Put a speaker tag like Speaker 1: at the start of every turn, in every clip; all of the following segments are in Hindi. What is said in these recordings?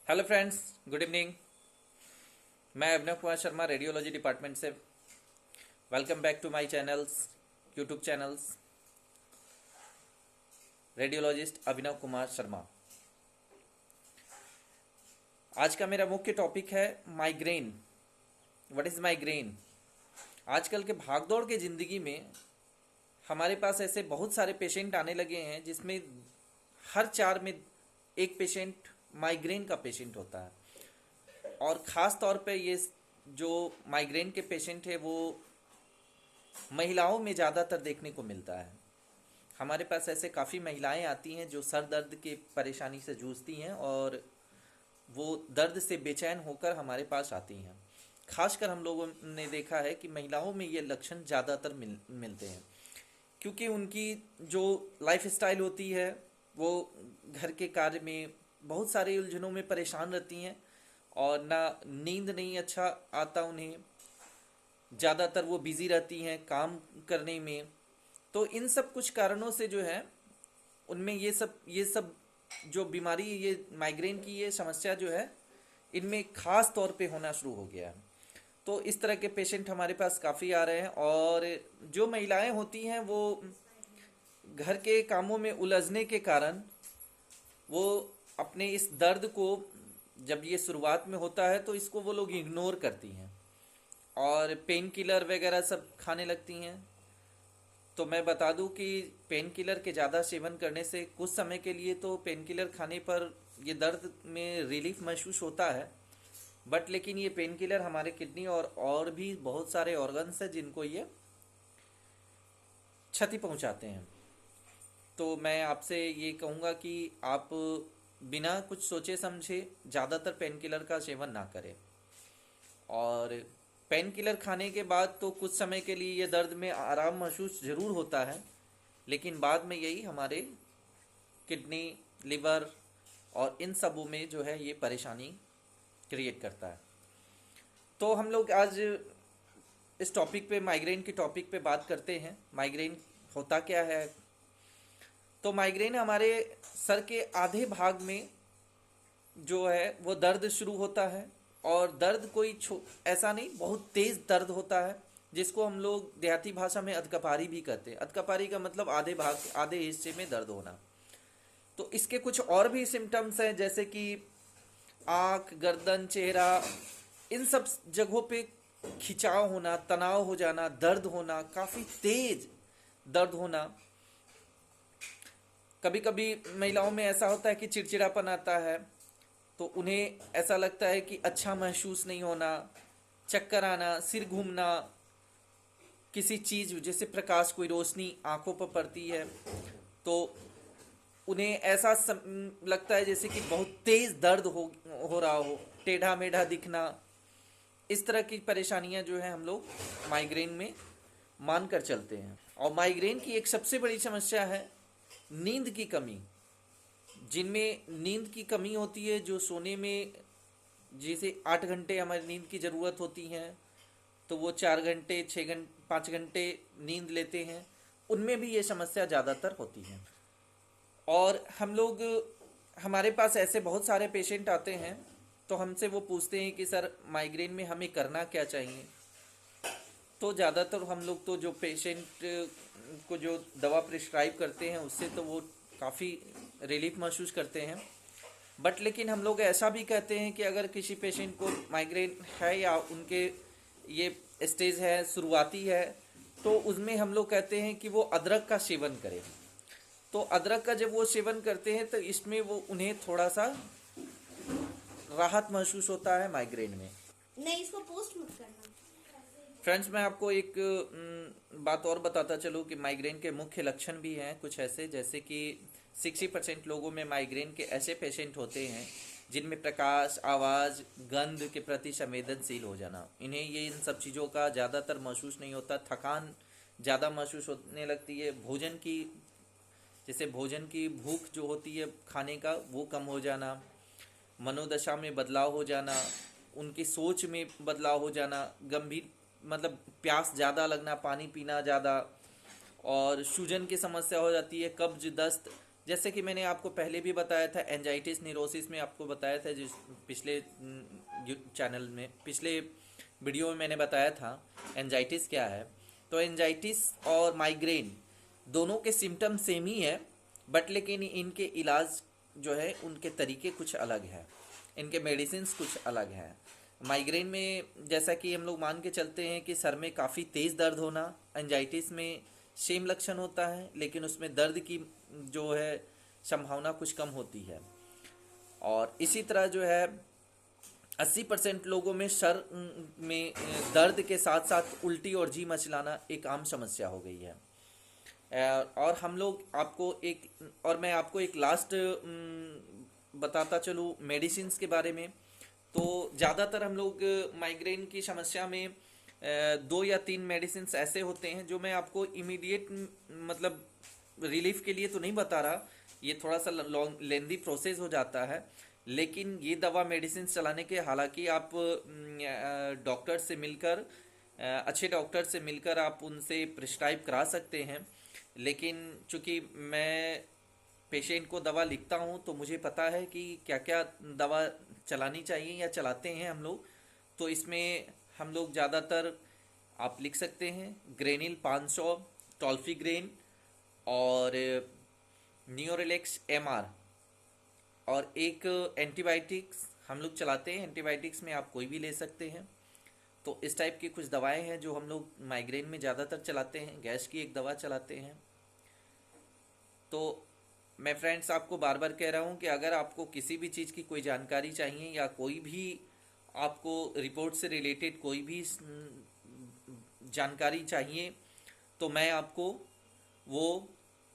Speaker 1: Hello friends, good evening. मैं अभिनव कुमार शर्मा, रेडियोलॉजी डिपार्टमेंट से। Welcome back to my channels, YouTube channels, radiologist Abhinav Kumar Sharma. आज का मेरा मुख्य टॉपिक है माइग्रेन। What is migraine? आजकल के भागदौड़ के ज़िंदगी में हमारे पास ऐसे बहुत सारे पेशेंट आने लगे हैं जिसमें हर चार में एक पेशेंट माइग्रेन का पेशेंट होता है। और ख़ास तौर पे ये जो माइग्रेन के पेशेंट है वो महिलाओं में ज़्यादातर देखने को मिलता है। हमारे पास ऐसे काफ़ी महिलाएं आती हैं जो सर दर्द के परेशानी से जूझती हैं और वो दर्द से बेचैन होकर हमारे पास आती हैं। खासकर हम लोगों ने देखा है कि महिलाओं में ये लक्षण ज़्यादातर मिलते हैं, क्योंकि उनकी जो लाइफ स्टाइल होती है वो घर के कार्य में बहुत सारे उलझनों में परेशान रहती हैं और ना नींद नहीं अच्छा आता उन्हें। ज़्यादातर वो बिज़ी रहती हैं काम करने में। तो इन सब कुछ कारणों से जो है उनमें ये सब जो बीमारी, ये माइग्रेन की ये समस्या जो है इनमें ख़ास तौर पे होना शुरू हो गया है। तो इस तरह के पेशेंट हमारे पास काफ़ी आ रहे हैं। और जो महिलाएं होती हैं वो घर के कामों में उलझने के कारण वो अपने इस दर्द को, जब ये शुरुआत में होता है तो इसको वो लोग इग्नोर करती हैं और पेन किलर वगैरह सब खाने लगती हैं। तो मैं बता दूं कि पेन किलर के ज़्यादा सेवन करने से कुछ समय के लिए तो पेन किलर खाने पर ये दर्द में रिलीफ महसूस होता है, बट लेकिन ये पेन किलर हमारे किडनी और भी बहुत सारे ऑर्गन्स हैं जिनको ये क्षति पहुंचाते हैं। तो मैं आपसे ये कहूँगा कि आप बिना कुछ सोचे समझे ज़्यादातर पेन किलर का सेवन ना करें। और पेन किलर खाने के बाद तो कुछ समय के लिए ये दर्द में आराम महसूस ज़रूर होता है, लेकिन बाद में यही हमारे किडनी, लिवर और इन सबों में जो है ये परेशानी क्रिएट करता है। तो हम लोग आज इस टॉपिक पे, माइग्रेन के टॉपिक पे बात करते हैं। माइग्रेन होता क्या है? तो माइग्रेन हमारे सर के आधे भाग में जो है वो दर्द शुरू होता है। और दर्द कोई ऐसा नहीं, बहुत तेज़ दर्द होता है जिसको हम लोग देहाती भाषा में अधकपारी भी कहते हैं। अधकपारी का मतलब आधे भाग, आधे हिस्से में दर्द होना। तो इसके कुछ और भी सिम्टम्स हैं, जैसे कि आँख, गर्दन, चेहरा, इन सब जगहों पे खिंचाव होना, तनाव हो जाना, दर्द होना, काफ़ी तेज दर्द होना। कभी कभी महिलाओं में ऐसा होता है कि चिड़चिड़ापन आता है, तो उन्हें ऐसा लगता है कि अच्छा महसूस नहीं होना, चक्कर आना, सिर घूमना, किसी चीज़ जैसे प्रकाश, कोई रोशनी आंखों पर पड़ती है तो उन्हें ऐसा लगता है जैसे कि बहुत तेज़ दर्द हो रहा हो, टेढ़ा मेढ़ा दिखना। इस तरह की परेशानियां जो है हम लोग माइग्रेन में मान कर चलते हैं। और माइग्रेन की एक सबसे बड़ी समस्या है नींद की कमी। जिनमें नींद की कमी होती है, जो सोने में जैसे 8 घंटे हमारी नींद की ज़रूरत होती है, तो वो 4 घंटे, 6 घंटे, 5 घंटे नींद लेते हैं, उनमें भी ये समस्या ज़्यादातर होती है। और हम लोग, हमारे पास ऐसे बहुत सारे पेशेंट आते हैं तो हमसे वो पूछते हैं कि सर माइग्रेन में हमें करना क्या चाहिए। तो ज़्यादातर हम लोग तो जो पेशेंट को जो दवा प्रिस्क्राइब करते हैं उससे तो वो काफ़ी रिलीफ महसूस करते हैं। बट लेकिन हम लोग ऐसा भी कहते हैं कि अगर किसी पेशेंट को माइग्रेन है या उनके ये स्टेज है, शुरुआती है, तो उसमें हम लोग कहते हैं कि वो अदरक का सेवन करें। तो अदरक का जब वो सेवन करते हैं तो इसमें वो उन्हें थोड़ा सा राहत महसूस होता है माइग्रेन में।
Speaker 2: नहीं, इसको पोस्ट मत करना।
Speaker 1: फ्रेंड्स, मैं आपको एक बात और बताता चलूँ कि माइग्रेन के मुख्य लक्षण भी हैं कुछ ऐसे, जैसे कि 60% लोगों में माइग्रेन के ऐसे पेशेंट होते हैं जिनमें प्रकाश, आवाज़, गंध के प्रति संवेदनशील हो जाना। इन्हें ये इन सब चीज़ों का ज़्यादातर महसूस नहीं होता। थकान ज़्यादा महसूस होने लगती है। भोजन की, जैसे भोजन की भूख जो होती है खाने का, वो कम हो जाना, मनोदशा में बदलाव हो जाना, उनकी सोच में बदलाव हो जाना, गंभीर मतलब प्यास ज़्यादा लगना, पानी पीना ज़्यादा, और सूजन की समस्या हो जाती है, कब्ज, दस्त, जैसे कि मैंने आपको पहले भी बताया था, एंजाइटिस न्यूरोसिस में आपको बताया था, जिस पिछले चैनल में, पिछले वीडियो में मैंने बताया था एंजाइटिस क्या है। तो एंजाइटिस और माइग्रेन दोनों के सिम्टम सेम ही है, बट लेकिन इनके इलाज जो है उनके तरीके कुछ अलग हैं, इनके मेडिसिन कुछ अलग हैं। माइग्रेन में जैसा कि हम लोग मान के चलते हैं कि सर में काफ़ी तेज़ दर्द होना, एंजाइटिस में सेम लक्षण होता है, लेकिन उसमें दर्द की जो है संभावना कुछ कम होती है। और इसी तरह जो है 80% लोगों में सर में दर्द के साथ साथ उल्टी और जी मचलाना एक आम समस्या हो गई है। और हम लोग आपको एक, और मैं आपको एक लास्ट बताता चलूँ मेडिसिन्स के बारे में। तो ज़्यादातर हम लोग माइग्रेन की समस्या में 2 या 3 मेडिसिन्स ऐसे होते हैं जो मैं आपको इमीडिएट मतलब रिलीफ के लिए तो नहीं बता रहा, ये थोड़ा सा लॉन्ग लेंदी प्रोसेस हो जाता है। लेकिन ये दवा मेडिसिन चलाने के, हालांकि आप डॉक्टर से मिलकर, अच्छे डॉक्टर से मिलकर आप उनसे प्रिस्क्राइब करा सकते हैं। लेकिन चूंकि मैं पेशेंट को दवा लिखता हूँ तो मुझे पता है कि क्या क्या दवा चलानी चाहिए या चलाते हैं हम लोग। तो इसमें हम लोग ज़्यादातर आप लिख सकते हैं ग्रेनिल 500, टॉल्फीग्रेन और न्यूरोलेक्स MR, और एक एंटीबायोटिक्स हम लोग चलाते हैं। एंटीबायोटिक्स में आप कोई भी ले सकते हैं। तो इस टाइप की कुछ दवाएं हैं जो हम लोग माइग्रेन में ज़्यादातर चलाते हैं। गैस की एक दवा चलाते हैं। तो मैं फ्रेंड्स आपको बार बार कह रहा हूँ कि अगर आपको किसी भी चीज़ की कोई जानकारी चाहिए या कोई भी आपको रिपोर्ट से रिलेटेड कोई भी जानकारी चाहिए, तो मैं आपको वो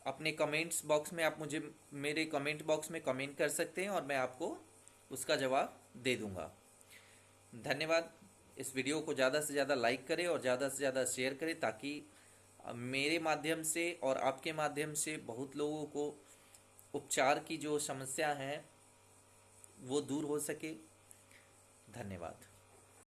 Speaker 1: अपने कमेंट्स बॉक्स में, आप मुझे मेरे कमेंट बॉक्स में कमेंट कर सकते हैं और मैं आपको उसका जवाब दे दूंगा। धन्यवाद। इस वीडियो को ज़्यादा से ज़्यादा लाइक करें और ज़्यादा से ज़्यादा शेयर करें, ताकि मेरे माध्यम से और आपके माध्यम से बहुत लोगों को उपचार की जो समस्या है वो दूर हो सके। धन्यवाद।